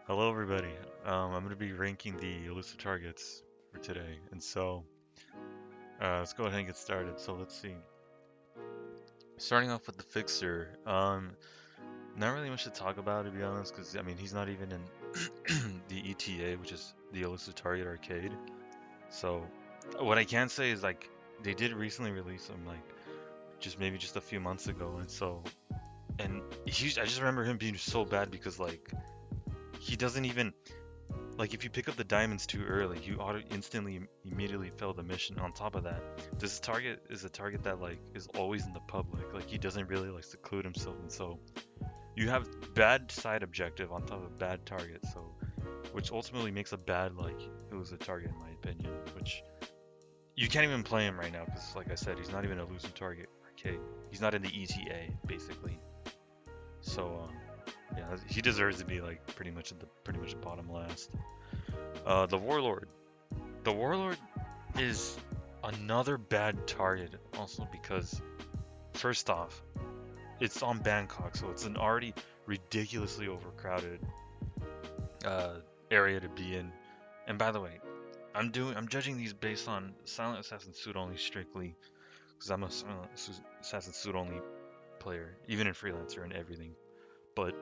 Hello, everybody. I'm going to be ranking the elusive targets for today, and so let's go ahead and get started. So let's see. Starting off with the fixer. Not really much to talk about, to be honest, because I mean he's not even in the ETA, which is the elusive target arcade. So what I can say is like they did recently release him, like maybe just a few months ago, and I just remember him being so bad because like he doesn't even. Like if you pick up the diamonds too early, you instantly immediately fail the mission. On top of that, this target is a target that like is always in the public. Like he doesn't really like seclude himself, and so you have bad side objective on top of bad target. So which ultimately makes a bad like elusive target in my opinion. Which you can't even play him right now because like I said, he's not even a elusive target arcade. He's not in the ETA basically. So yeah, he deserves to be like pretty much bottom last. The Warlord. The Warlord is another bad target, also because, first off, it's on Bangkok, so it's an already ridiculously overcrowded uh, area to be in. And by the way, I'm judging these based on Silent Assassin suit only strictly, because I'm a Silent Assassin suit only player, even in freelancer and everything. But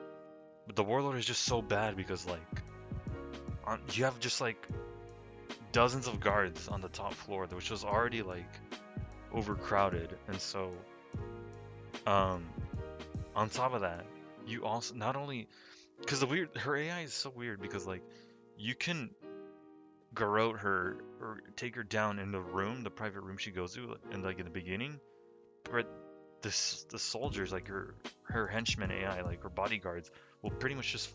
the Warlord is just so bad because like you have just like dozens of guards on the top floor, which was already like overcrowded, and so um on top of that, you also not only because the weird her AI is so weird because like you can garrote her or take her down in the room, the private room she goes to, and like in the beginning, but the soldiers like her henchmen AI like her bodyguards will pretty much just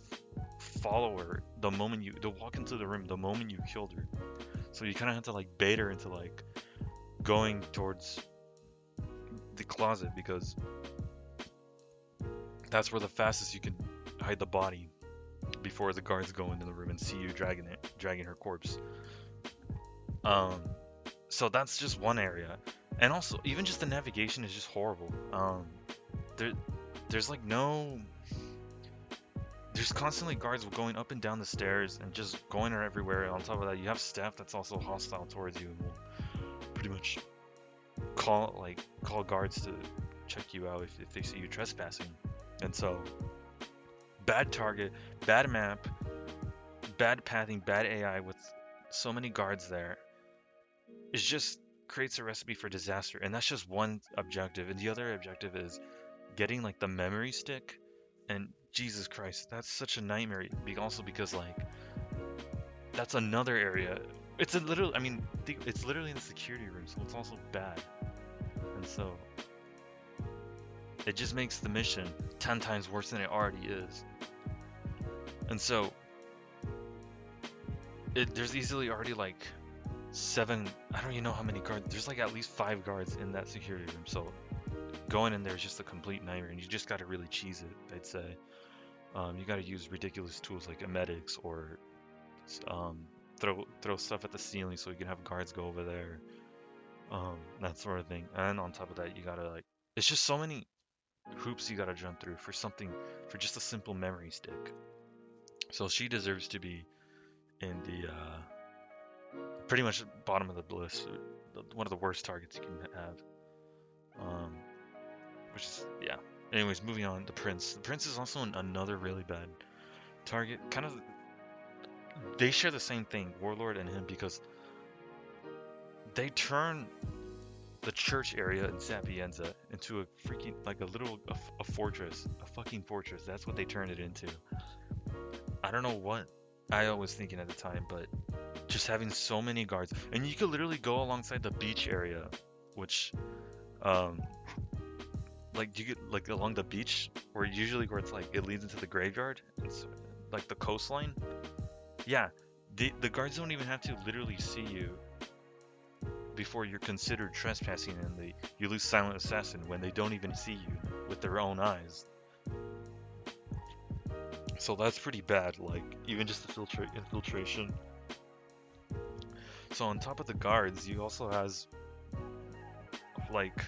follow her the moment they'll walk into the room the moment you killed her. So you kind of have to like bait her into like going towards the closet because that's where the fastest you can hide the body before the guards go into the room and see you dragging her corpse. Um, so that's just one area, and also even just the navigation is just horrible. There, there's like no, there's constantly guards going up and down the stairs and just going everywhere. On top of that, you have staff that's also hostile towards you and will pretty much call guards to check you out if they see you trespassing. And so bad target, bad map, bad pathing, bad AI with so many guards there. It just creates a recipe for disaster. And that's just one objective. And the other objective is getting like the memory stick. And Jesus Christ, that's such a nightmare. Also because like that's another area. I mean, it's literally in the security room, so it's also bad. And so it just makes the mission 10 times worse than it already is. And so there's easily already like seven, I don't even know how many guards. There's like at least 5 guards in that security room. So going in there is just a complete nightmare, and you just got to really cheese it, I'd say. You got to use ridiculous tools like emetics or um, throw stuff at the ceiling so you can have guards go over there, that sort of thing. And on top of that, you gotta like, it's just so many hoops you gotta jump through for just a simple memory stick. So she deserves to be in the pretty much bottom of the list, one of the worst targets you can have. Um, which is yeah. Anyways, moving on. The Prince. The Prince is also another really bad target. Kind of, they share the same thing, Warlord and him, because they turn the church area in Sapienza into a freaking like a fortress, a fucking fortress. That's what they turned it into. I don't know what I was thinking at the time, but just having so many guards, and you could literally go alongside the beach area, which um like you get like along the beach or usually where it's like it leads into the graveyard. It's like the coastline. Yeah, the guards don't even have to literally see you before you're considered trespassing, and you lose silent assassin when they don't even see you with their own eyes. So that's pretty bad. Like even just the infiltration. So on top of the guards, you also has like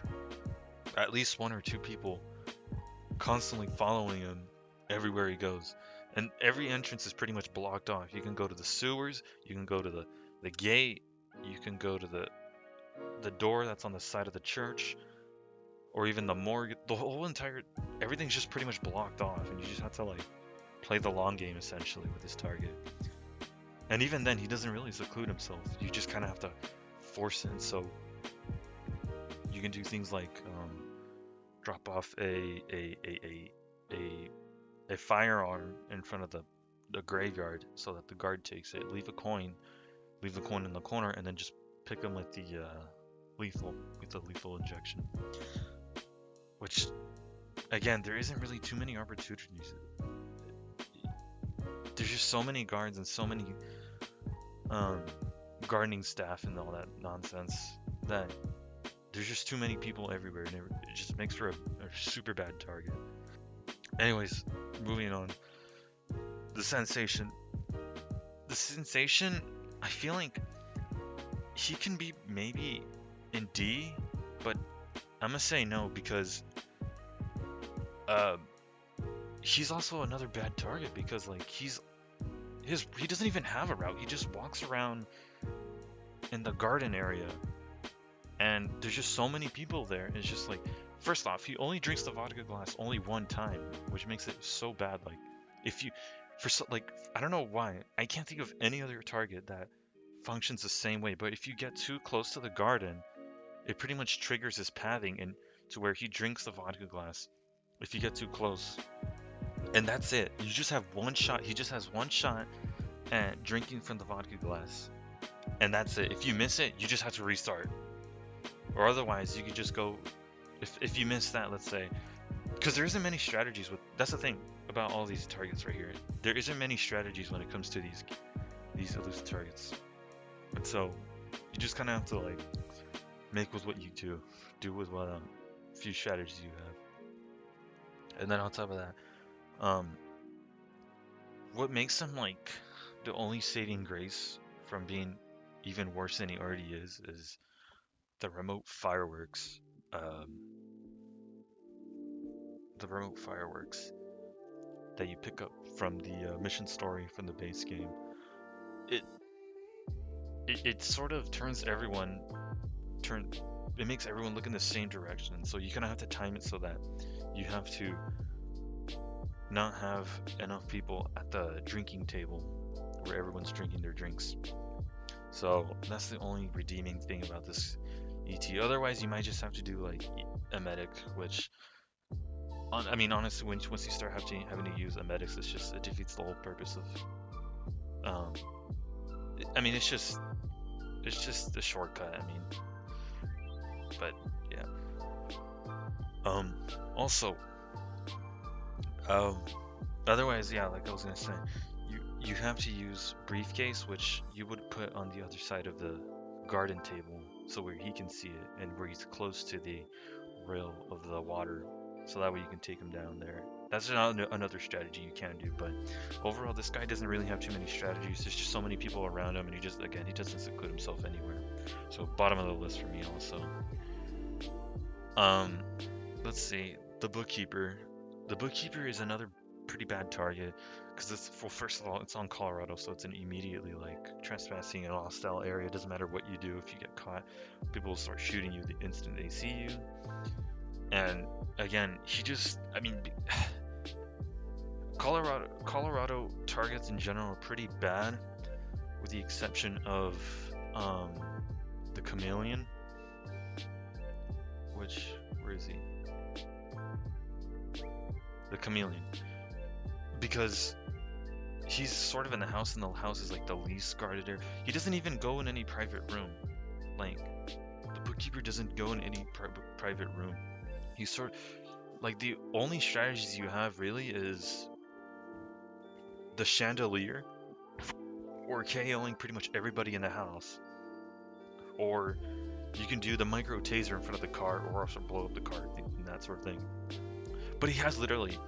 at least 1 or 2 people constantly following him everywhere he goes. And every entrance is pretty much blocked off. You can go to the sewers, you can go to the gate, you can go to the door that's on the side of the church, or even the morgue. The whole entire everything's just pretty much blocked off, and you just have to like play the long game essentially with this target. And even then, he doesn't really seclude himself. You just kind of have to force it. So you can do things like drop off a firearm in front of the graveyard so that the guard takes it. Leave the coin in the corner, and then just pick him with the lethal injection. Which, again, there isn't really too many opportunities. There's just so many guards and so many gardening staff and all that nonsense that there's just too many people everywhere, and it just makes for a super bad target. Anyways, moving on. The sensation. I feel like he can be maybe in D, but I'm gonna say no because he's also another bad target because like he doesn't even have a route. He just walks around in the garden area, and there's just so many people there. It's just like, first off, he only drinks the vodka glass only one time, which makes it so bad. Like, if you, I don't know why, I can't think of any other target that functions the same way. But if you get too close to the garden, it pretty much triggers his pathing and to where he drinks the vodka glass. If you get too close, and that's it. You just have one shot. He just has one shot at drinking from the vodka glass, and that's it. If you miss it, you just have to restart. Or otherwise, you could just go. If you miss that, let's say, because there isn't many strategies with. That's the thing about all these targets right here. There isn't many strategies when it comes to these elusive targets, and so you just kind of have to like make with what you do with what few strategies you have, and then on top of that. What makes him like the only saving grace from being even worse than he already is the remote fireworks. Um, the remote fireworks that you pick up from the mission story from the base game. It it sort of it makes everyone look in the same direction. So you kind of have to time it so that you have to not have enough people at the drinking table where everyone's drinking their drinks. So that's the only redeeming thing about this ET. Otherwise, you might just have to do like a medic, which, I mean, honestly, once you start having to use a medic, it defeats the whole purpose of. I mean, it's just a shortcut. I mean, but yeah. Also. Otherwise, yeah, like I was gonna say, you have to use briefcase, which you would put on the other side of the garden table, so where he can see it and where he's close to the rail of the water, so that way you can take him down there. That's another strategy you can do, but overall, this guy doesn't really have too many strategies. There's just so many people around him, and he doesn't seclude himself anywhere. So bottom of the list for me also. Let's see, the bookkeeper. The bookkeeper is another pretty bad target because first of all, it's on Colorado, so it's immediately like trespassing in a hostile area. It doesn't matter what you do. If you get caught, people will start shooting you the instant they see you. And again, Colorado targets in general are pretty bad, with the exception of the chameleon. Where is he? The chameleon, because he's sort of in the house, and the house is like the least guarded area. He doesn't even go in any private room. Like, the bookkeeper doesn't go in any private room. He's like, the only strategies you have really is the chandelier, or KOing pretty much everybody in the house, or you can do the micro taser in front of the car, or also blow up the car and that sort of thing. But he has literally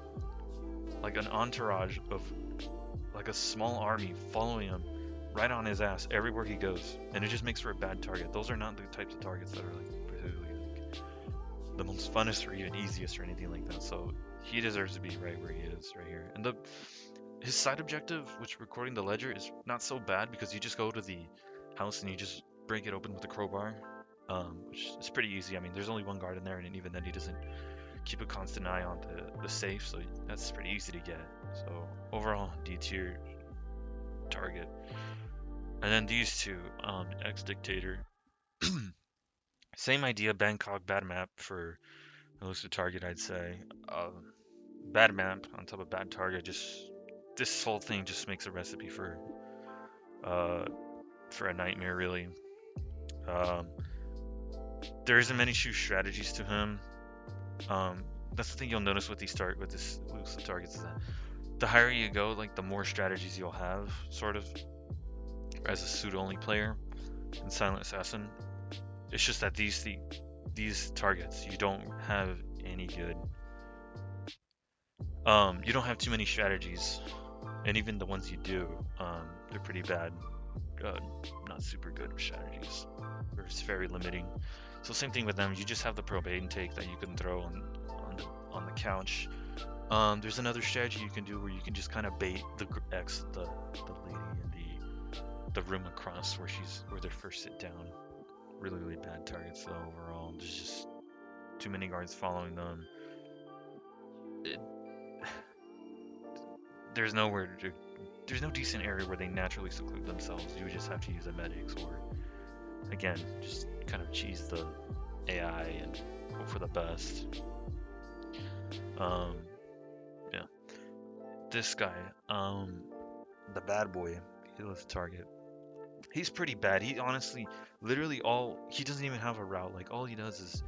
like an entourage of like a small army following him right on his ass everywhere he goes, and it just makes for a bad target. Those are not the types of targets that are like particularly like the most funnest or even easiest or anything like that. So he deserves to be right where he is right here. his side objective, which recording the ledger, is not so bad because you just go to the house and you just break it open with a crowbar, which is pretty easy. I mean, there's only one guard in there, and even then he doesn't keep a constant eye on the safe, so that's pretty easy to get. So overall, D tier target. And then these two, Ex-Dictator. Same idea, Bangkok, bad map for elusive target, I'd say. Bad map on top of bad target, just this whole thing just makes a recipe uh, for a nightmare, really. Um, there isn't many shoe strategies to him. That's the thing you'll notice with this elusive targets is that the higher you go, like the more strategies you'll have, sort of, as a suit only player in Silent Assassin. It's just that these targets you don't have any good. You don't have too many strategies, and even the ones you do, they're pretty bad. Not super good strategies. Or it's very limiting. So same thing with them. You just have the propane take that you can throw on the couch. There's another strategy you can do where you can just kind of bait the lady in the room across where they first sit down. Really, really bad targets though overall. There's just too many guards following them. There's no decent area where they naturally seclude themselves. You would just have to use the medics, or again, just kind of cheese the AI and hope for the best. Yeah. This guy, the bad boy, he was a target. He's pretty bad. He honestly, literally he doesn't even have a route. Like all he does is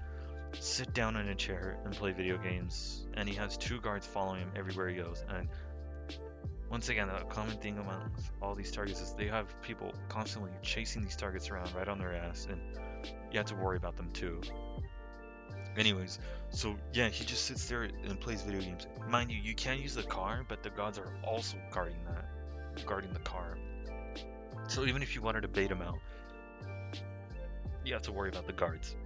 sit down in a chair and play video games, and he has 2 guards following him everywhere he goes. And once again, the common thing among all these targets is they have people constantly chasing these targets around right on their ass, and you have to worry about them too. Anyways, so yeah, he just sits there and plays video games. Mind you, you can use the car, but the gods are also guarding the car. So even if you wanted to bait him out, you have to worry about the guards.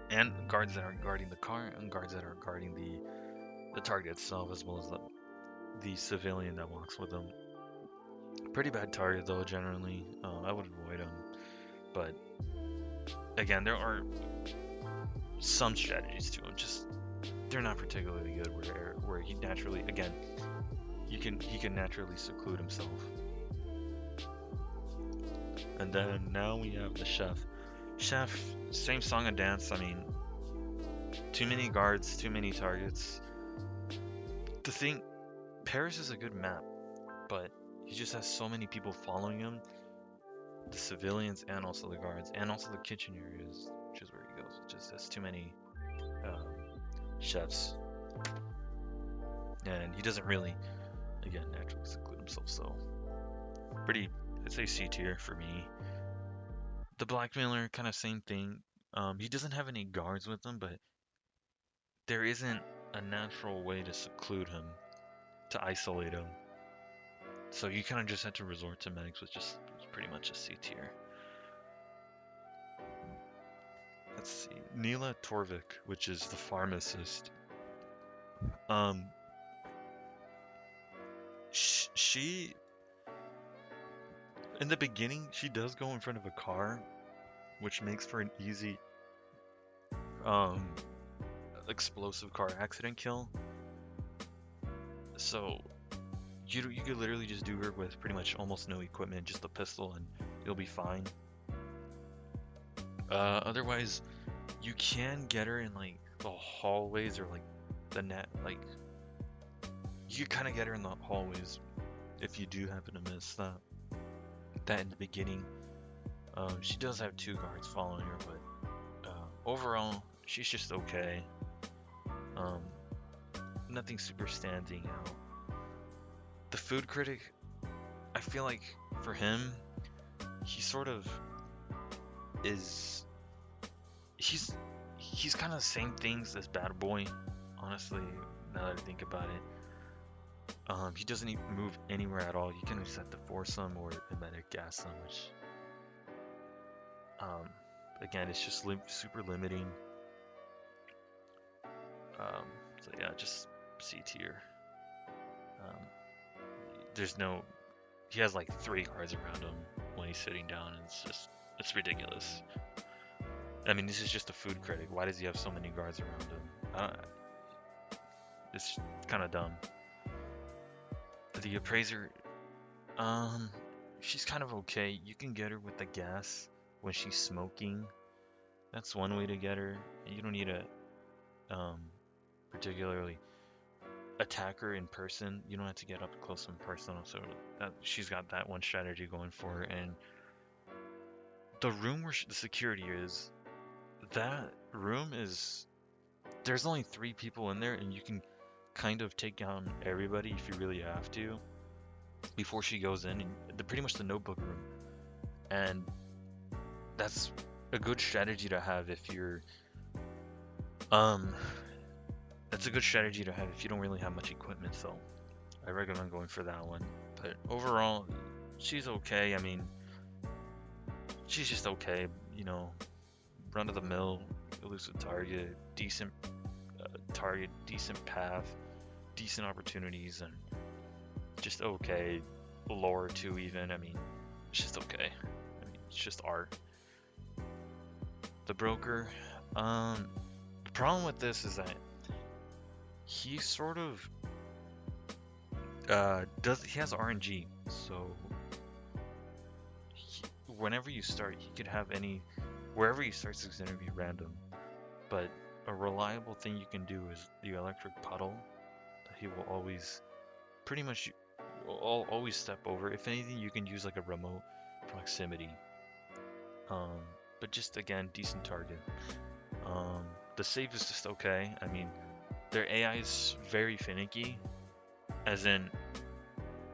And guards that are guarding the car, and guards that are guarding the target itself, as well as the civilian that walks with them. Pretty bad target though, generally. I would avoid him. But again, there are some strategies to him. Just they're not particularly good. Where he naturally, again, he can naturally seclude himself. And then now we have the chef. Chef, same song and dance. I mean, too many guards, too many targets. The thing, Paris is a good map, but he just has so many people following him. The civilians and also the guards, and also the kitchen areas, which is where he goes. It just has too many chefs, and he doesn't really, again, naturally seclude himself. So, I'd say C tier for me. The blackmailer, kind of same thing. He doesn't have any guards with him, but there isn't a natural way to seclude him, to isolate him. So you kind of just have to resort to medics, which is pretty much a C tier. Let's see, Neela Torvik, which is the pharmacist. She in the beginning, she does go in front of a car, which makes for an easy explosive car accident kill. So you could literally just do her with pretty much almost no equipment, just a pistol, and you'll be fine. Otherwise, you can get her in like the hallways or like the net, like you kind of get her in the hallways if you do happen to miss that in the beginning. She does have 2 guards following her, but overall, she's just okay. Nothing super standing out. The food critic, I feel like for him, he sort of is. He's kind of the same things as Bad Boy, honestly. Now that I think about it, he doesn't even move anywhere at all. You can just have to force him or emetic gas him, which, again, it's just super limiting. So yeah, just C tier. there's no, he has like 3 guards around him when he's sitting down. And it's ridiculous. I mean, this is just a food critic. Why does he have so many guards around him? It's kind of dumb. The appraiser, um, she's kind of okay. You can get her with the gas when she's smoking. That's one way to get her. You don't need to particularly attack her in person. You don't have to get up close and personal. So she's got that one strategy going for her. And the room where the security is, that room is, there's only 3 people in there, and you can kind of take down everybody if you really have to before she goes in. And pretty much the notebook room, and that's a good strategy to have if you're that's a good strategy to have if you don't really have much equipment. So I recommend going for that one. But overall, she's okay. I mean, she's just okay, you know, run of the mill, elusive target, decent target, decent path, decent opportunities, and just okay. Lore too, even. I mean, it's just okay. I mean, it's just art. The broker. The problem with this is that he sort of he has RNG, so whenever you start, he could have wherever he starts is going to be random. But a reliable thing you can do is the electric puddle. He will always, pretty much, always step over. If anything, you can use like a remote proximity. But just again, decent target. The save is just okay. I mean, their AI is very finicky, as in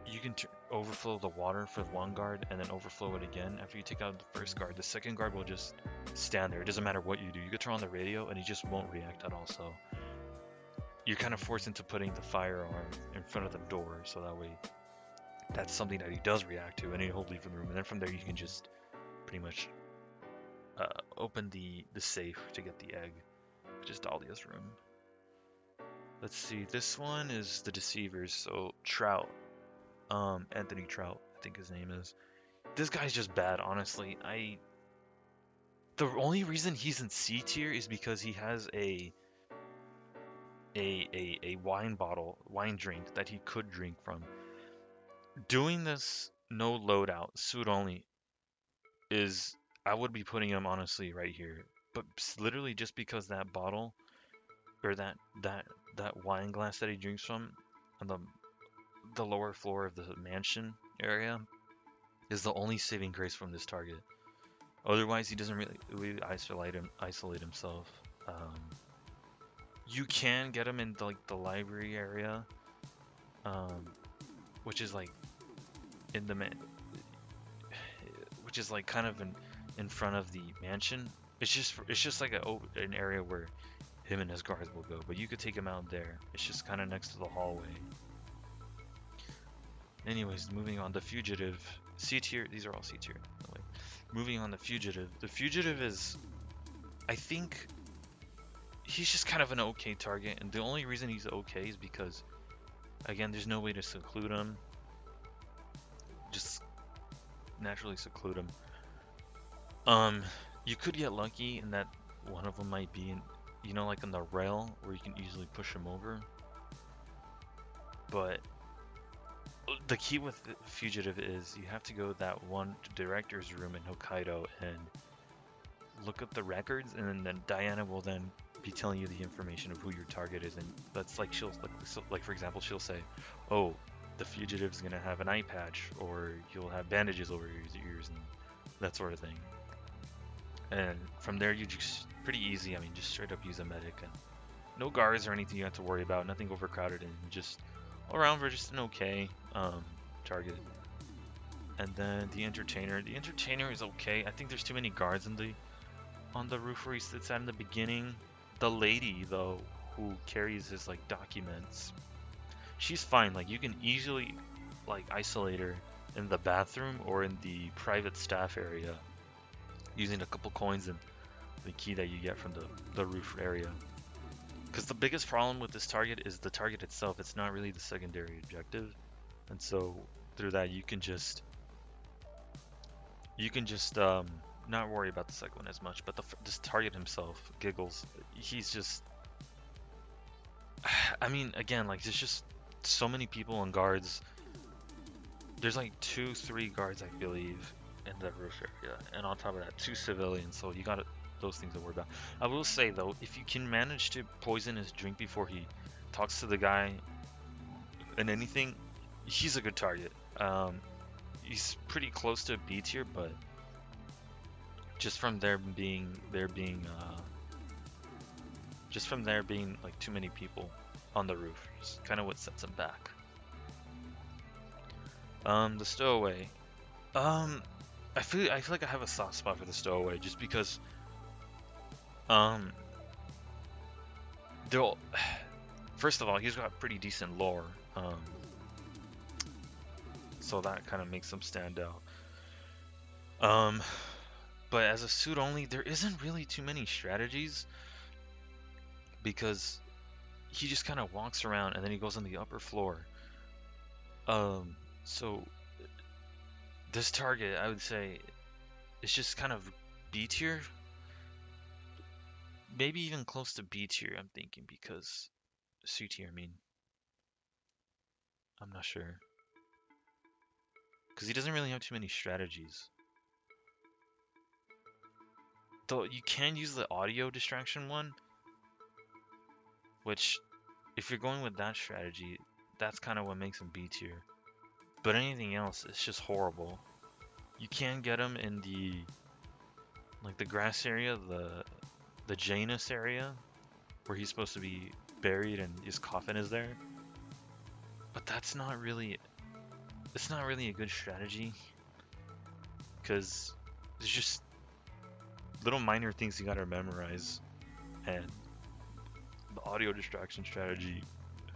you can overflow the water for one guard and then overflow it again after you take out the first guard. The second guard will just stand there. It doesn't matter what you do. You could turn on the radio and he just won't react at all. So you're kind of forced into putting the firearm in front of the door, so that way that's something that he does react to, and he'll leave the room. And then from there you can just pretty much open the safe to get the egg, which is Dahlia's room. Let's see, this one is the Deceivers, so Trout. Anthony Trout, I think his name is. This guy's just bad, honestly. The only reason he's in C tier is because he has a wine drink that he could drink from. Doing this no loadout, suit only, is, I would be putting him honestly right here. But literally just because that bottle, or that wine glass that he drinks from on the lower floor of the mansion area, is the only saving grace from this target. Otherwise, he doesn't really isolate himself. You can get him in the library area, which is like in the which is like kind of in front of the mansion. It's just like an area where him and his guards will go. But you could take him out there. It's just kind of next to the hallway. Anyways, moving on, the Fugitive, C tier. These are all C tier. Moving on, the Fugitive. The Fugitive is, I think, he's just kind of an okay target, and the only reason he's okay is because, again, there's no way to seclude him. Just naturally seclude him. You could get lucky in that one of them might be in, like on the rail where you can easily push him over. But the key with the Fugitive is you have to go to that one director's room in Hokkaido and look up the records, and then Diana will then be telling you the information of who your target is, and that's like like for example, she'll say, oh, the Fugitive's gonna have an eye patch, or you'll have bandages over your ears and that sort of thing. And from there, you just pretty easy. I mean, just straight up use a medic, and no guards or anything you have to worry about. Nothing overcrowded, and just all around we're just an okay target. And then the Entertainer. The Entertainer is okay. I think there's too many guards on the roof where he sits at in the beginning. The lady though, who carries his like documents, she's fine. Like you can easily like isolate her in the bathroom or in the private staff area using a couple coins and the key that you get from the roof area. Because the biggest problem with this target is the target itself. It's not really the secondary objective. and so through that you can just not worry about the second one as much. But this target himself, Giggles, he's just I mean, again, like there's just so many people on guards. There's like 2, 3 guards, I believe, in the roof area, and on top of that, 2 civilians. So you got those things to worry about. I will say though, if you can manage to poison his drink before he talks to the guy and anything, he's a good target. He's pretty close to B tier, but just from just from there being like too many people on the roof, is kind of what sets him back. The stowaway. Um, I feel like I have a soft spot for the stowaway just because um they'll first of all he's got pretty decent lore, so that kind of makes him stand out. Um, but as a suit only, there isn't really too many strategies because he just kind of walks around and then he goes on the upper floor. So this target, I would say, is just kind of B tier, maybe even close to B tier. I'm thinking because C tier. I mean, I'm not sure because he doesn't really have too many strategies. Though you can use the audio distraction one, which if you're going with that strategy, that's kind of what makes him B tier. But anything else, it's just horrible. You can get him in the grass area, the Janus area, where he's supposed to be buried and his coffin is there. But it's not really a good strategy because there's just little minor things you gotta memorize, and the audio distraction strategy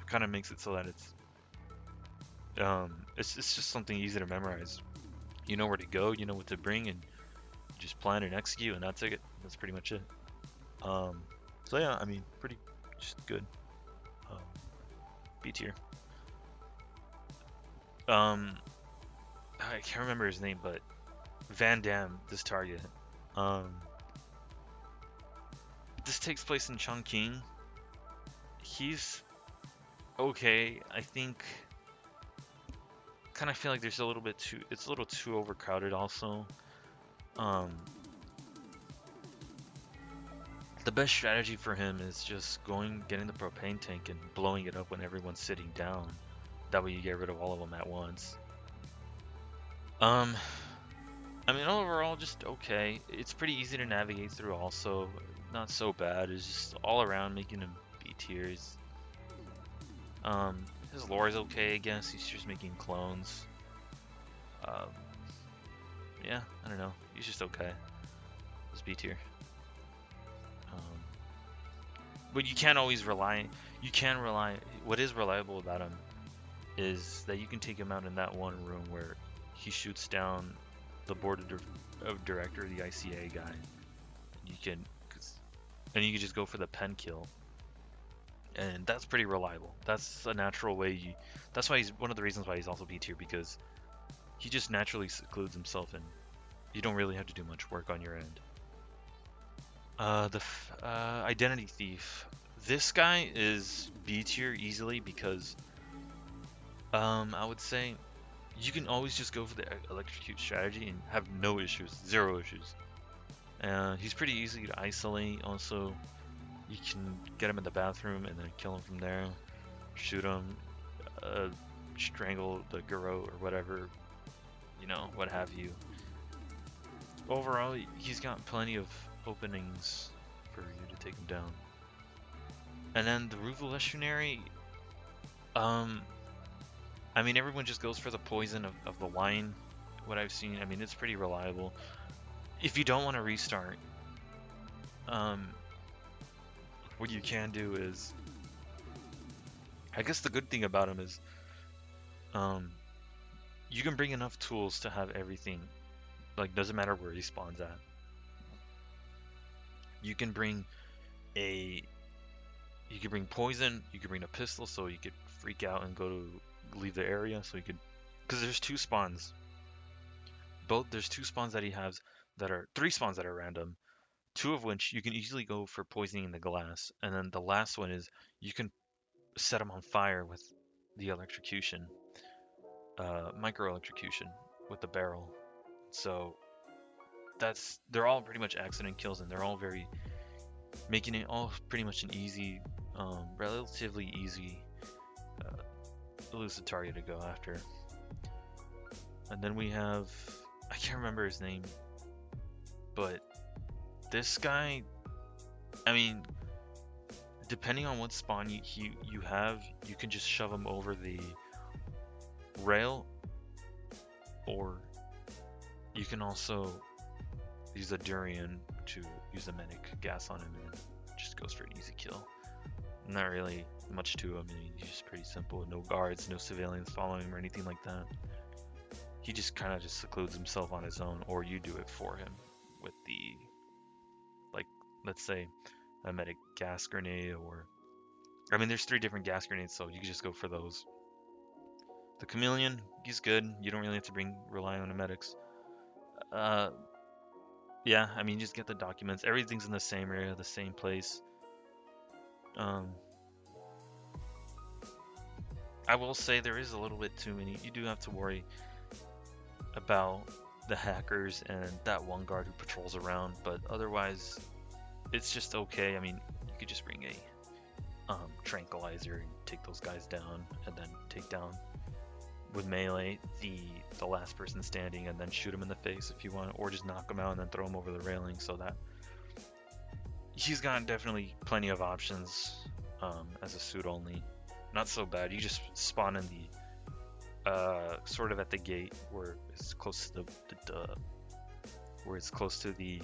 kind of makes it so that it's just something easy to memorize. You know where to go, you know what to bring, and just plan and execute, and that's it. That's pretty much it. Um, so yeah, I mean, pretty just good. Um, B tier. Um, I can't remember his name, but Van Damme, this target. Um, this takes place in Chongqing. He's okay. I think kind of feel like there's a little bit too. It's a little too overcrowded. Also, um, the best strategy for him is just getting the propane tank and blowing it up when everyone's sitting down. That way you get rid of all of them at once. Um, I mean, overall, just okay. It's pretty easy to navigate through. Also, not so bad. It's just all around making him B tiers. His lore is okay, I guess. He's just making clones. Um, yeah, I don't know. He's just okay. He's B tier. Um, but you can't always rely. You can rely. What is reliable about him is that you can take him out in that one room where he shoots down the board of director, the ICA guy. You can, and you can just go for the pen kill, and that's pretty reliable. That's a natural way. That's why he's one of the reasons why he's also B tier, because he just naturally secludes himself, and you don't really have to do much work on your end. The identity thief. This guy is B tier easily because I would say you can always just go for the electrocute strategy and have no issues, 0 issues. He's pretty easy to isolate. Also, you can get him in the bathroom and then kill him from there, shoot him, strangle the Garo or whatever, what have you. Overall, he's got plenty of openings for you to take him down. And then the Revolutionary, I mean, everyone just goes for the poison of the wine. What I've seen, I mean, it's pretty reliable. If you don't want to restart, what you can do is, I guess the good thing about him is, you can bring enough tools to have everything. Like, doesn't matter where he spawns at. You can bring poison. You can bring a pistol, so you could freak out and go to leave the area so he could, because there's two spawns. There's two spawns that he has that are three spawns that are random. Two of which you can easily go for poisoning the glass, and then the last one is you can set them on fire with the electrocution, micro electrocution with the barrel. So they're all pretty much accident kills, and they're all very making it all pretty much an easy, relatively easy elusive target to go after. And then we have, I can't remember his name, but this guy, I mean, depending on what spawn you have, you can just shove him over the rail, or you can also use a durian to use the medic gas on him and just goes for an easy kill. Not really much to him. I mean, he's just pretty simple. No guards, no civilians following him or anything like that. He just kind of just secludes himself on his own, or you do it for him with the, like, let's say a medic gas grenade, or I mean, there's 3 different gas grenades, so you can just go for those. The chameleon, he's good. You don't really have to rely on the medics. Yeah, I mean, just get the documents. Everything's in the same area, the same place. I will say there is a little bit too many. You do have to worry about the hackers and that one guard who patrols around, but otherwise, it's just okay. I mean, you could just bring a tranquilizer and take those guys down, and then take down with melee the last person standing, and then shoot him in the face if you want, or just knock him out and then throw him over the railing. So that he's got definitely plenty of options as a suit only. Not so bad. You just spawn in the sort of at the gate where it's close to the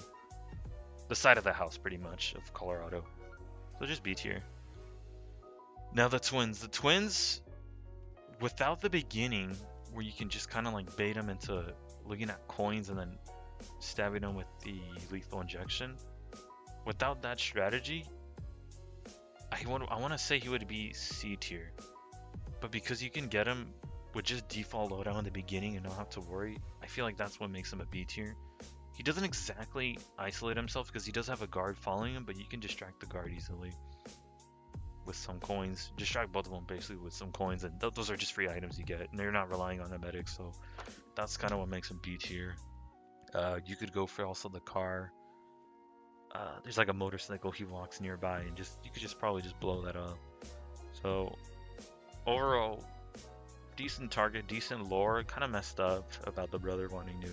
side of the house, pretty much, of Colorado. So just B tier. Now the twins, without the beginning where you can just kind of like bait them into looking at coins and then stabbing them with the lethal injection, without that strategy, I want to say he would be C tier, but because you can get him with just default loadout in the beginning and not have to worry, I feel like that's what makes him a B tier. He doesn't exactly isolate himself because he does have a guard following him, but you can distract the guard easily with some coins. Distract both of them basically with some coins, and those are just free items you get, and they're not relying on the medic, so that's kind of what makes him B tier. You could go for also the car. There's like a motorcycle he walks nearby, and you could just probably just blow that up. So overall, decent target, decent lore. Kind of messed up about the brother wanting to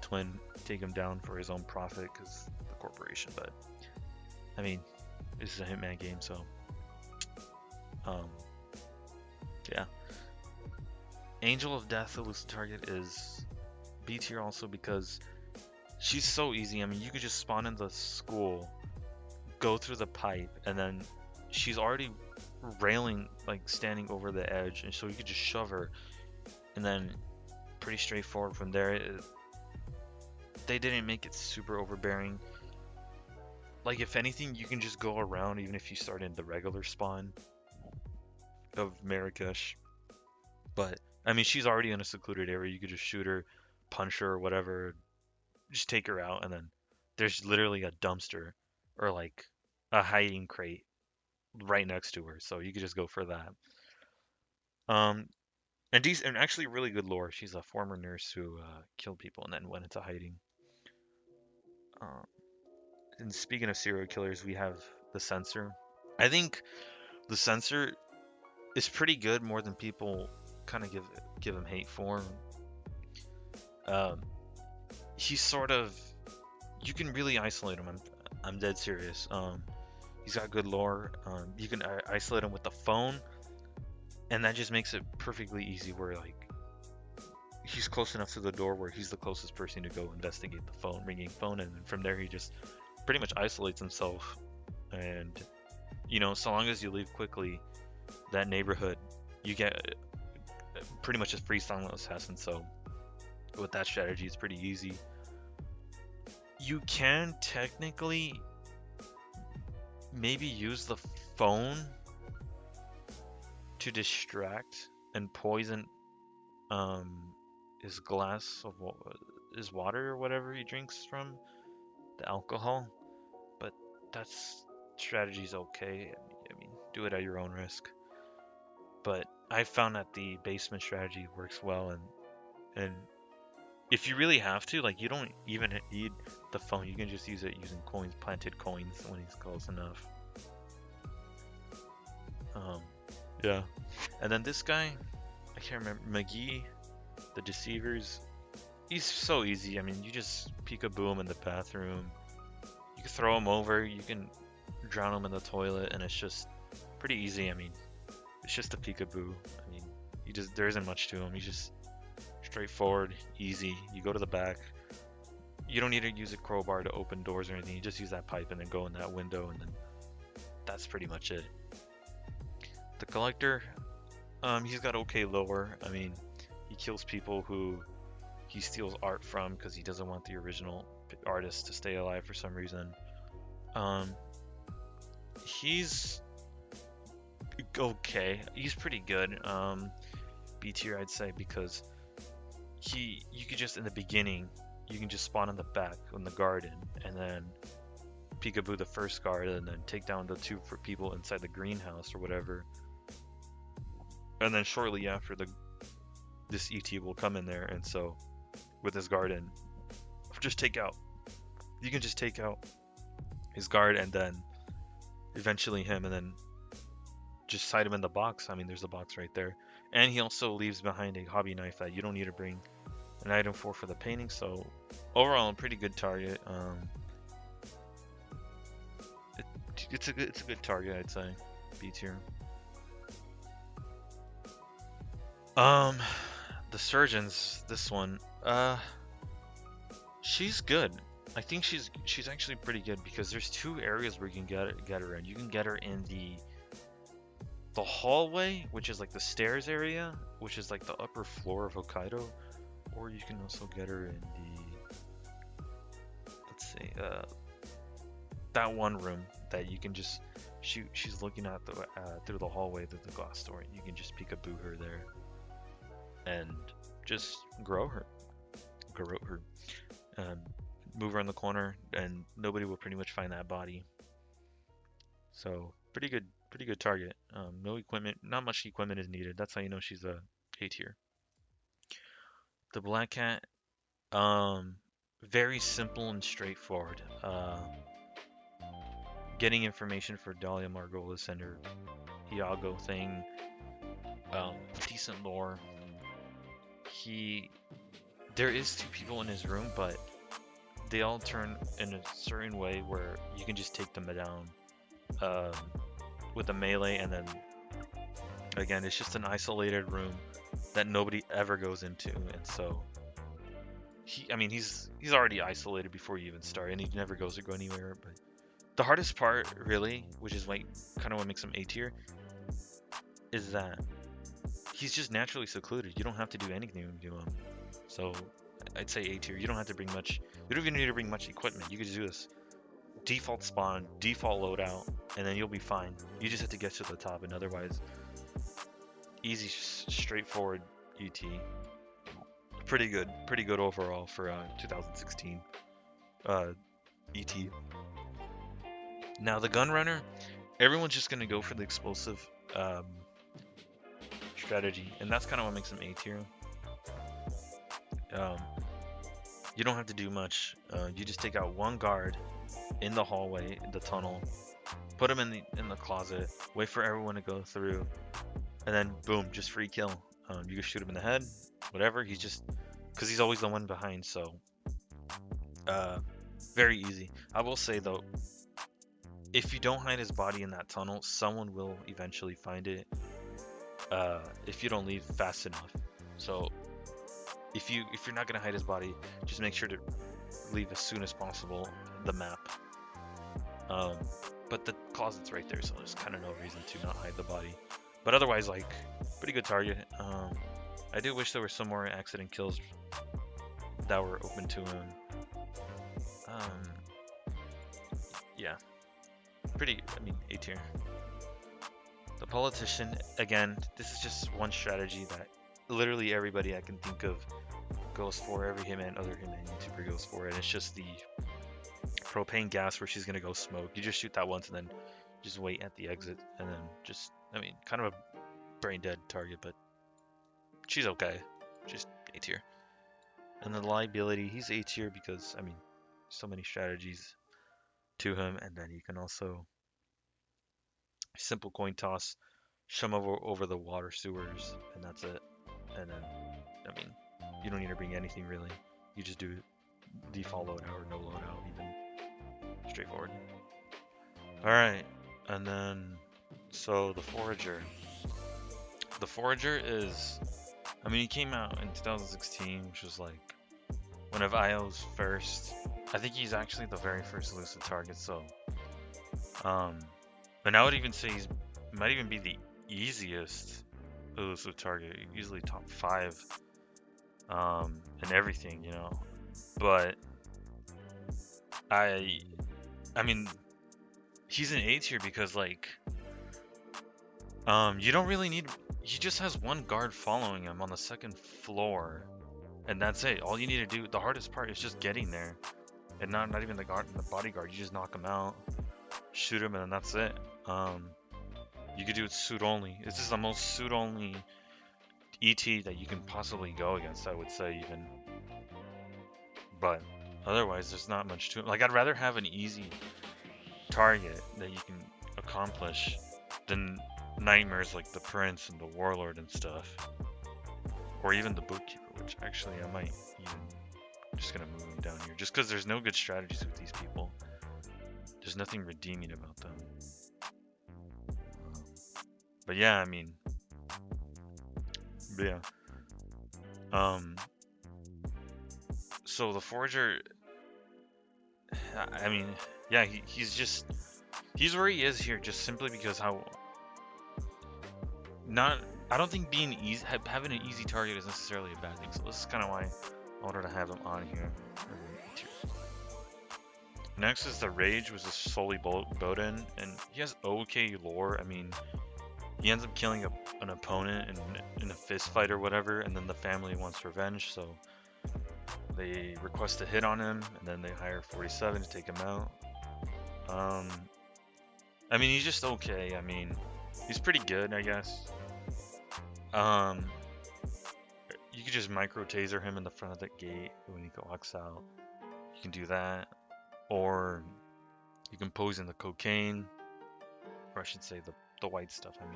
twin take him down for his own profit because the corporation, but I mean, this is a Hitman game, so yeah. Angel of Death, elusive target, is B tier also because she's so easy. I mean, you could just spawn in the school, go through the pipe, and then she's already railing, like standing over the edge, and so you could just shove her, and then pretty straightforward from there. They didn't make it super overbearing. Like, if anything, you can just go around even if you start in the regular spawn of Marrakesh. But I mean, she's already in a secluded area. You could just shoot her, punch her, or whatever, just take her out, and then there's literally a dumpster or like a hiding crate right next to her, so you could just go for that. And actually really good lore. She's a former nurse who killed people and then went into hiding. And speaking of serial killers, we have the Censor. I think the Censor is pretty good, more than people kind of give him hate for. He's sort of, you can really isolate him. I'm dead serious. He's got good lore. You can isolate him with the phone, and that just makes it perfectly easy where like he's close enough to the door where he's the closest person to go investigate the phone, ringing phone, and from there he just pretty much isolates himself. And you know, so long as you leave quickly that neighborhood, you get pretty much a free silent assassin. So with that strategy, it's pretty easy. You can technically maybe use the phone to distract and poison his glass of his water or whatever he drinks from, the alcohol. But that's strategy's okay. I mean, do it at your own risk. But I found that the basement strategy works well, and if you really have to, like, you don't even need the phone. You can just use it using coins, planted coins when he's close enough. Yeah. And then this guy, I can't remember, McGee, the Deceivers. He's so easy. I mean, you just peekaboo him in the bathroom. You can throw him over. You can drown him in the toilet, and it's just pretty easy. I mean, it's just a peekaboo. I mean, there isn't much to him. He's just straightforward, easy. You go to the back. You don't need to use a crowbar to open doors or anything. You just use that pipe and then go in that window, and then that's pretty much it. The Collector, he's got okay lore. I mean, he kills people who he steals art from because he doesn't want the original artist to stay alive for some reason. He's okay. He's pretty good. B tier, I'd say, because you could just in the beginning, you can just spawn in the back in the garden and then peekaboo the first guard and then take down the two for people inside the greenhouse or whatever. And then shortly after, this ET will come in there, and so with his garden, you can just take out his guard and then eventually him, and then just hide him in the box. I mean, there's a box right there. And he also leaves behind a hobby knife that you don't need to bring an item for the painting. So overall, a pretty good target. It's a good target, I'd say. B tier. The Surgeons, this one, she's good. I think she's actually pretty good because there's two areas where you can get her in. You can get her in the hallway, which is like the stairs area, which is like the upper floor of Hokkaido, or you can also get her in that one room that you can just she's looking at through the hallway through the glass door, and you can just peekaboo her there and just grow her, move her in the corner, and nobody will pretty much find that body. So pretty good target. No equipment, not much equipment is needed. That's how you know she's a A tier. The Black Cat, very simple and straightforward. Getting information for Dahlia Margolis and her Iago thing. Decent lore. There is two people in his room, but they all turn in a certain way where you can just take them down with a melee, and then again, it's just an isolated room that nobody ever goes into, and so he's already isolated before you even start, and he never goes or go anywhere. But the hardest part, really, which is like kind of what makes him A tier, is that he's just naturally secluded. You don't have to do anything to him. So I'd say A tier. You don't have to bring much. You don't even need to bring much equipment. You could just do this default spawn, default loadout, and then you'll be fine. You just have to get to the top, and otherwise, easy, straightforward ET. Pretty good overall for 2016 ET. Now the Gunrunner, everyone's just gonna go for the explosive strategy, and that's kind of what makes him A tier. You don't have to do much. You just take out one guard in the hallway, the tunnel, put him in the closet, wait for everyone to go through, and then boom, just free kill. You can shoot him in the head, whatever. He's just, because he's always the one behind, so very easy. I will say though, if you don't hide his body in that tunnel, someone will eventually find it if you don't leave fast enough. So if you're not gonna hide his body, just make sure to leave as soon as possible the map. But the closet's right there, so there's kind of no reason to not hide the body. But otherwise, like, pretty good target. I do wish there were some more accident kills that were open to him. Yeah, A tier. The politician, again, this is just one strategy that literally everybody I can think of goes for. Every other Hitman YouTuber goes for it. It's just the propane gas where she's gonna go smoke. You just shoot that once and then just wait at the exit, and then just, I mean, kind of a brain dead target, but she's okay. Just A tier. And the liability, he's A tier because, I mean, so many strategies to him, and then you can also simple coin toss, shove him over the water sewers, and that's it. And then, I mean, you don't need to bring anything really. You just do default loadout or no loadout, even straightforward. All right, and then so the Forager. The Forager is, I mean, he came out in 2016, which was like one of IO's first. I think he's actually the very first elusive target. So, and I would even say he's might even be the easiest elusive target. Usually top 5, and everything, you know. But I mean, he's an A tier because like, you don't really need. He just has one guard following him on the 2nd floor, and that's it. All you need to do, the hardest part is just getting there, and not even the bodyguard. You just knock him out, shoot him, and then that's it. You could do it suit only. This is the most suit only ET that you can possibly go against, I would say, even. But otherwise, there's not much to it. Like, I'd rather have an easy target that you can accomplish than nightmares like the Prince and the Warlord and stuff, or even the Bookkeeper, which actually I might even, I'm just gonna move them down here, just because there's no good strategies with these people. There's nothing redeeming about them. But yeah, I mean, yeah. So the Forager, I mean, yeah, he's where he is here just simply because I don't think being easy, having an easy target is necessarily a bad thing. So this is kind of why I wanted to have him on here. Next is the Rage, which is solely Bowden, and he has okay lore. I mean, he ends up killing an opponent in a fist fight or whatever, and then the family wants revenge, so they request a hit on him, and then they hire 47 to take him out. I mean, he's just okay. I mean, he's pretty good, I guess. You could just micro taser him in the front of the gate when he walks out. You can do that, or you can poison the cocaine, or I should say the white stuff. I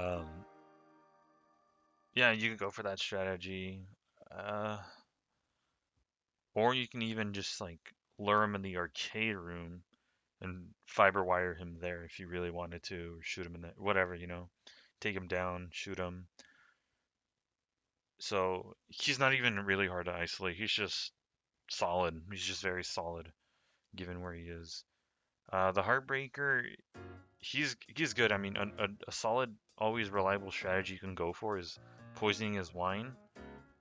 mean, yeah, you could go for that strategy, or you can even just like lure him in the arcade room and fiber wire him there if you really wanted to, or shoot him in the whatever, you know, take him down, shoot him. So he's not even really hard to isolate. He's just solid. He's just very solid, given where he is. The Heartbreaker, he's good. I mean, a solid, always reliable strategy you can go for is poisoning his wine,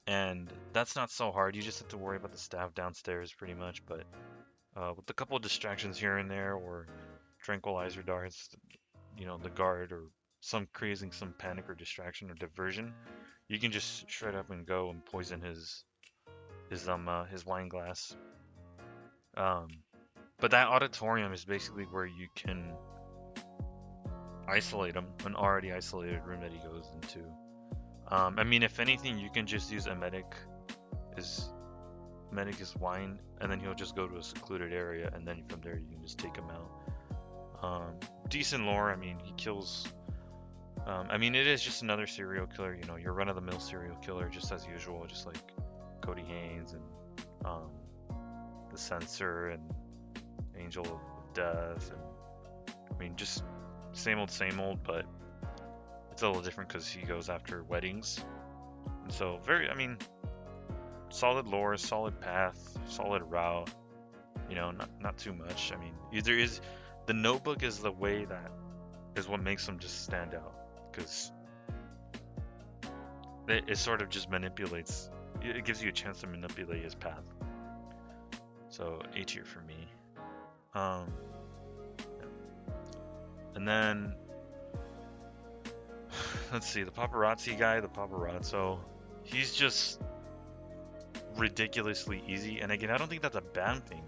and that's not so hard. You just have to worry about the staff downstairs, pretty much. But with a couple of distractions here and there, or tranquilizer darts, you know, the guard, or creating some panic or distraction or diversion, you can just straight up and go and poison his wine glass. But that auditorium is basically where you can isolate him, an already isolated room that he goes into. I mean, if anything, you can just use a medic is wine, and then he'll just go to a secluded area, and then from there you can just take him out. Decent lore. I mean, he kills. I mean, it is just another serial killer. You know, your run-of-the-mill serial killer, just as usual, just like Cody Haynes and the Censor and Angel of Death, and I mean, just same old, but it's a little different because he goes after weddings, and so I mean, solid lore, solid path, solid route. You know, not too much. I mean, either is the Notebook is the way that is what makes him just stand out, because it sort of just manipulates. It gives you a chance to manipulate his path. So A tier for me. And then let's see, the paparazzi guy, the paparazzo, he's just ridiculously easy. And again, I don't think that's a bad thing.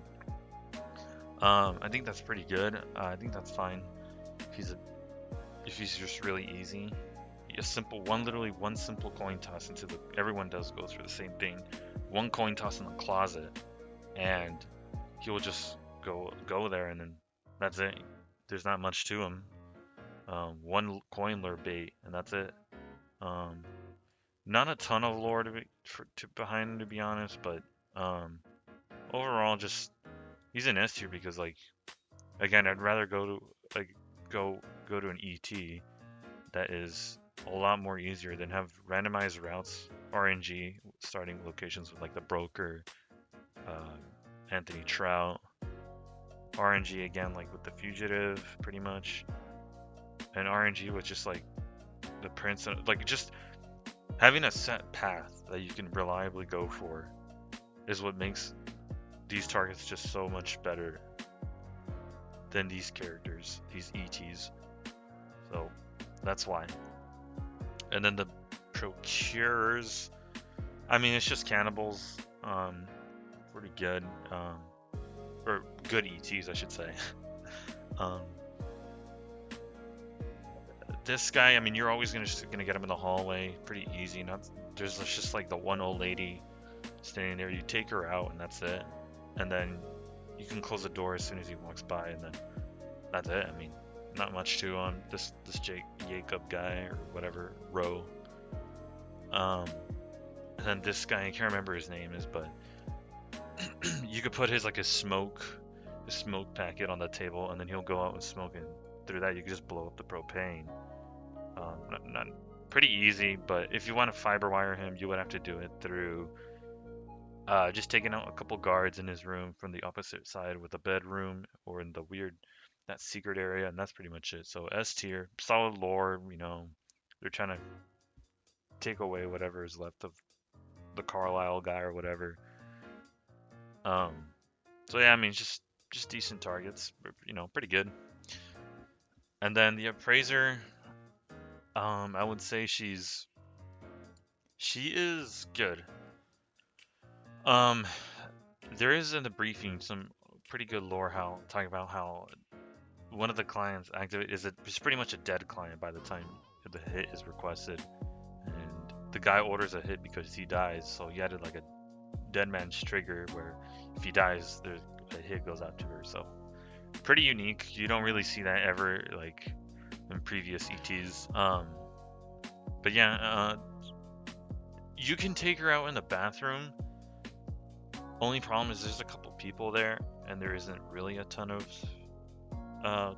I think that's pretty good. I think that's fine if he's just really easy. A simple literally one simple coin toss into the. Everyone does go through the same thing. One coin toss in the closet, and he'll just go there, and then that's it. There's not much to him. One coin lure bait, and that's it. Um, Not a ton of lore behind him, to be honest, but overall, just he's an S tier because, like, again, I'd rather go to like go to an ET that is a lot more easier than have randomized routes, RNG starting locations with like the broker, Anthony Trout, RNG again like with the fugitive pretty much, and RNG with just like the prince, like just having a set path that you can reliably go for is what makes these targets just so much better than these characters, these ETs. So that's why. And then the procurers, I mean, it's just cannibals. Pretty good. Or good ETs, I should say. This guy, I mean, you're always gonna get him in the hallway, pretty easy. There's just like the one old lady standing there. You take her out, and that's it. And then you can close the door as soon as he walks by, and then that's it. I mean, not much to this Jacob guy or whatever, Roe. And then this guy, I can't remember his name is, but you could put his smoke packet on the table, and then he'll go out and smoke, and through that you can just blow up the propane. Not pretty easy, but if you want to fiber wire him, you would have to do it through just taking out a couple guards in his room from the opposite side with a bedroom or in the that secret area, and that's pretty much it. So S tier, solid lore, they're trying to take away whatever is left of the Carlisle guy or whatever. So yeah, I mean, just decent targets, pretty good. And then the appraiser, I would say she is good. There is in the briefing some pretty good lore talking about how one of the clients it's pretty much a dead client by the time the hit is requested, and the guy orders a hit because he dies, so he added like a dead man's trigger where if he dies, there's a hit goes out to her. So pretty unique. You don't really see that ever like in previous ETs. But yeah, you can take her out in the bathroom. Only problem is there's a couple people there, and there isn't really a ton of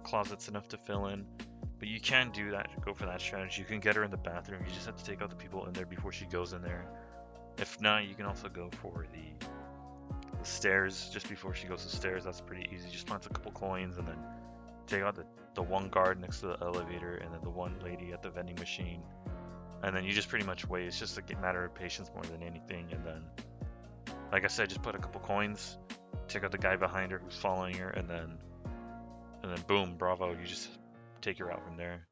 closets enough to fill in. But you can do that. Go for that strategy. You can get her in the bathroom. You just have to take out the people in there before she goes in there. If not, you can also go for the stairs just before she goes to the stairs. That's pretty easy. Just plant a couple coins and then take out the one guard next to the elevator, and then the one lady at the vending machine, and then you just pretty much wait. It's just a matter of patience more than anything. And then, like I said, just put a couple coins, take out the guy behind her who's following her, and then boom, bravo, you just take her out from there.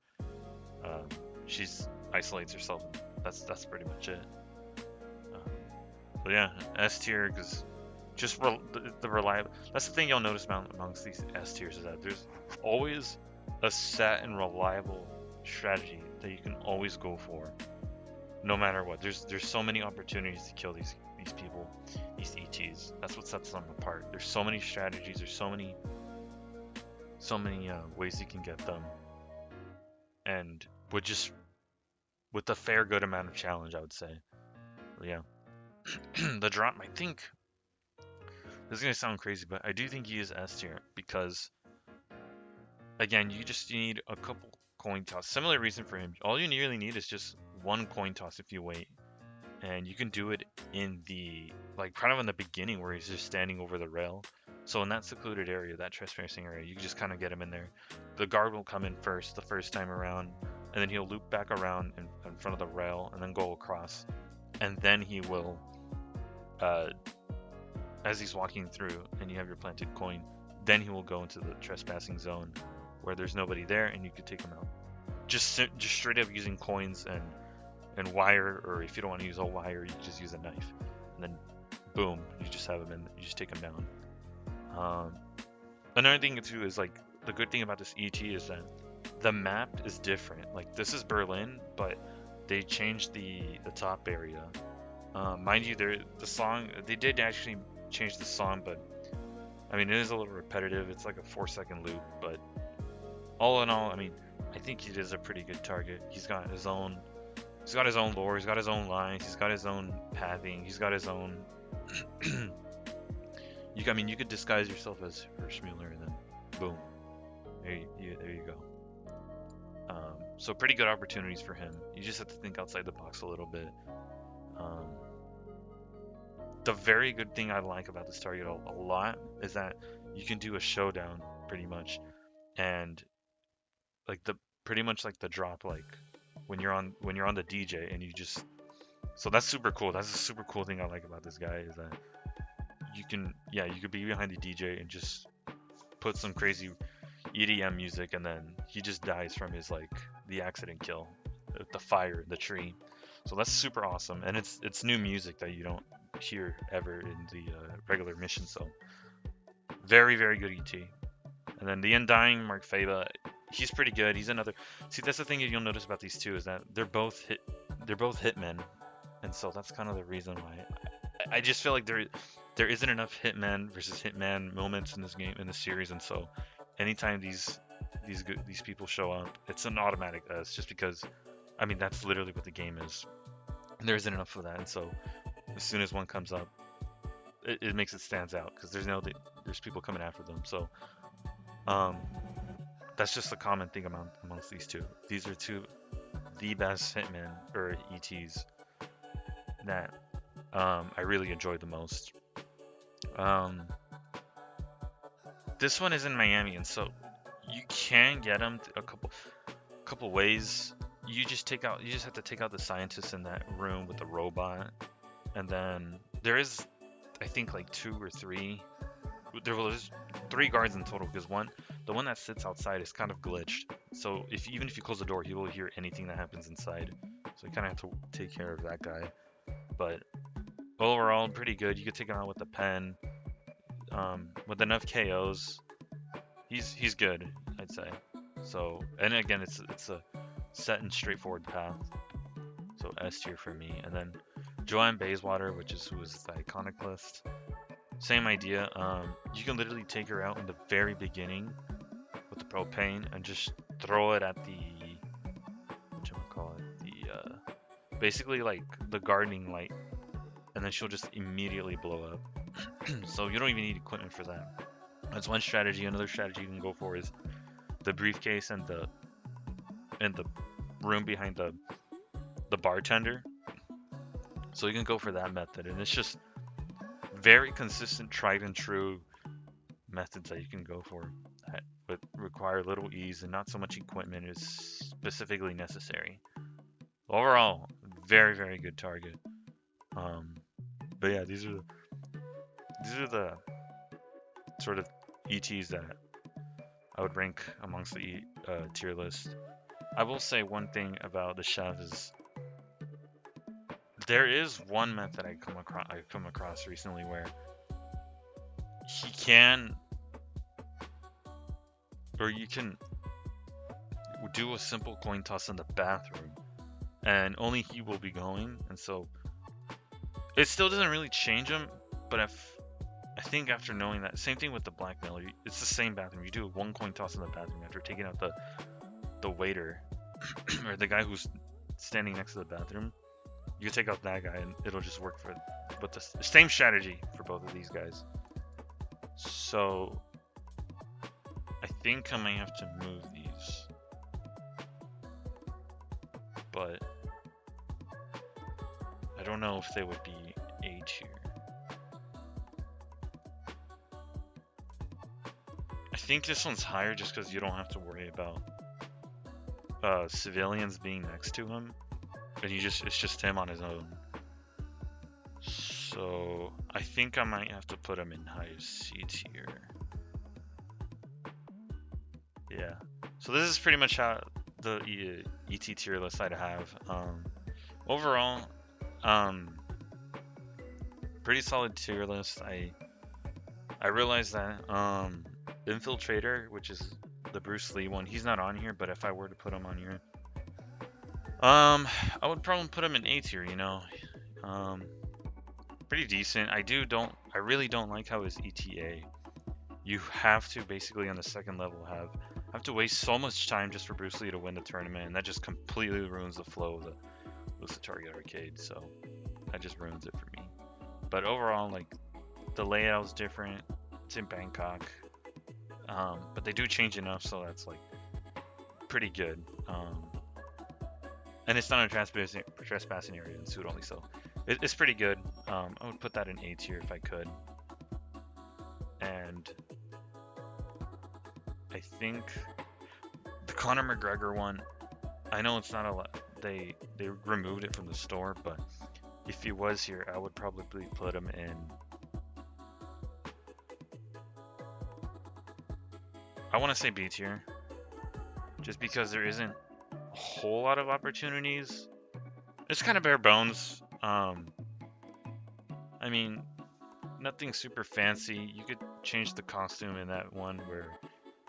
She's isolates herself. That's pretty much it. But yeah, S tier, because just the reliable. That's the thing you'll notice amongst these S tiers, is that there's always a set and reliable strategy that you can always go for, no matter what. There's so many opportunities to kill these people, these ETs. That's what sets them apart. There's so many strategies. There's so many ways you can get them, and with a fair good amount of challenge, I would say. But yeah. The drop, I think this is gonna sound crazy, but I do think he is S tier because, again, you need a couple coin toss. Similar reason for him. All you really need is just one coin toss if you wait, and you can do it in the kind of in the beginning where he's just standing over the rail. So in that secluded area, that trespassing area, you can just kind of get him in there. The guard will come in first the first time around, and then he'll loop back around in front of the rail and then go across, and then he will. As he's walking through and you have your planted coin, then he will go into the trespassing zone where there's nobody there, and you could take him out just straight up using coins and wire, or if you don't want to use a wire, you just use a knife, and then boom, you just have him in. You just take him down. Another thing too is like the good thing about this ET is that the map is different. Like this is Berlin, but they changed the top area. Mind you, the song they did actually change the song, but I mean it is a little repetitive. It's like a 4-second loop, but all in all, I mean I think it is a pretty good target. He's got his own lore. He's got his own lines. He's got his own pathing. He's got his own. I mean, you could disguise yourself as Hirschmuller, and then boom, there you go. So pretty good opportunities for him. You just have to think outside the box a little bit. The very good thing I like about this target a lot is that you can do a showdown pretty much, and like pretty much like the drop, like when you're on the DJ and you just, so that's super cool. That's a super cool thing I like about this guy is that you could be behind the DJ and just put some crazy EDM music, and then he just dies from his like the accident kill, the fire in the tree. So that's super awesome, and it's new music that you don't hear ever in the regular mission. So very very good ET. And then the Undying Mark Faba, he's pretty good. He's another. See, that's the thing you'll notice about these two is that they're both hitmen, and so that's kind of the reason why I just feel like there isn't enough hitman versus hitman moments in this game, in this series, and so anytime these people show up, it's an automatic S, just because I mean that's literally what the game is. And there isn't enough of that, and so as soon as one comes up, it makes it stands out because there's people coming after them. So that's just a common thing amongst these two. These are the best hitmen or ETs that I really enjoyed the most. This one is in Miami, and so you can get them a couple ways. You just have to take out the scientists in that room with the robot, and then there is, I think, like 2 or 3. There's 3 guards in total, because the one that sits outside is kind of glitched. So even if you close the door, he will hear anything that happens inside. So you kind of have to take care of that guy. But overall, pretty good. You could take him out with a pen. With enough KOs, he's good, I'd say. So, and again, it's a set and straightforward path. So S tier for me. And then Joanne Bayswater, who is the iconic list. Same idea. You can literally take her out in the very beginning with the propane and just throw it at basically like the gardening light, and then she'll just immediately blow up. So you don't even need equipment for that. That's one strategy. Another strategy you can go for is the briefcase and the room behind the bartender. So you can go for that method, and it's just very consistent, tried and true methods that you can go for that would require little ease and not so much equipment is specifically necessary. Overall, very very good target. But yeah, these are the sort of ETs that I would rank amongst the tier list. I will say one thing about the chef is there is one method I've come across recently where he can, or you can do a simple coin toss in the bathroom, and only he will be going, and so it still doesn't really change him. But I think after knowing that, same thing with the blackmailer, it's the same bathroom. You do one coin toss in the bathroom after taking out the waiter or the guy who's standing next to the bathroom. You can take out that guy and it'll just work but the same strategy for both of these guys. So I think I might have to move these, but I don't know if they would be A tier. I think this one's higher just because you don't have to worry about civilians being next to him, and it's just him on his own. So I think I might have to put him in high C tier. Yeah. So this is pretty much how the ET tier list I'd have. Overall, um, pretty solid tier list. I realized that Infiltrator, which is the Bruce Lee one, he's not on here, but if I were to put him on here, I would probably put him in A tier, you know. Um, Pretty decent. I really don't like how his ETA. You have to basically on the second level have to waste so much time just for Bruce Lee to win the tournament, and that just completely ruins the flow of the Target Arcade. So that just ruins it for me. But overall, like the layout's different. It's in Bangkok, but they do change enough so that's like pretty good. And it's not a trespassing area in Suit only, so it's pretty good. I would put that in A tier if I could. And I think the Conor McGregor one, I know it's not a lot. They removed it from the store, but if he was here, I would probably put him in. I want to say B tier, just because there isn't a whole lot of opportunities. It's kind of bare bones. I mean, nothing super fancy. You could change the costume in that one where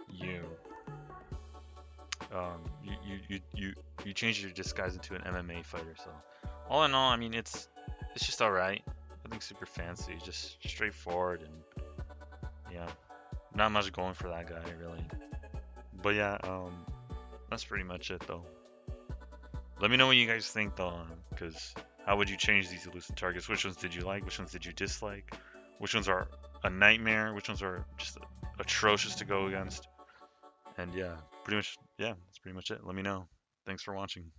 you you change your disguise into an MMA fighter. So all in all, I mean it's just all right. Nothing super fancy, just straightforward, and yeah, not much going for that guy really. But yeah, that's pretty much it though. Let me know what you guys think though, because how would you change these elusive targets? Which ones did you like? Which ones did you dislike? Which ones are a nightmare? Which ones are just atrocious to go against? And yeah, pretty much, yeah, that's pretty much it. Let me know. Thanks for watching.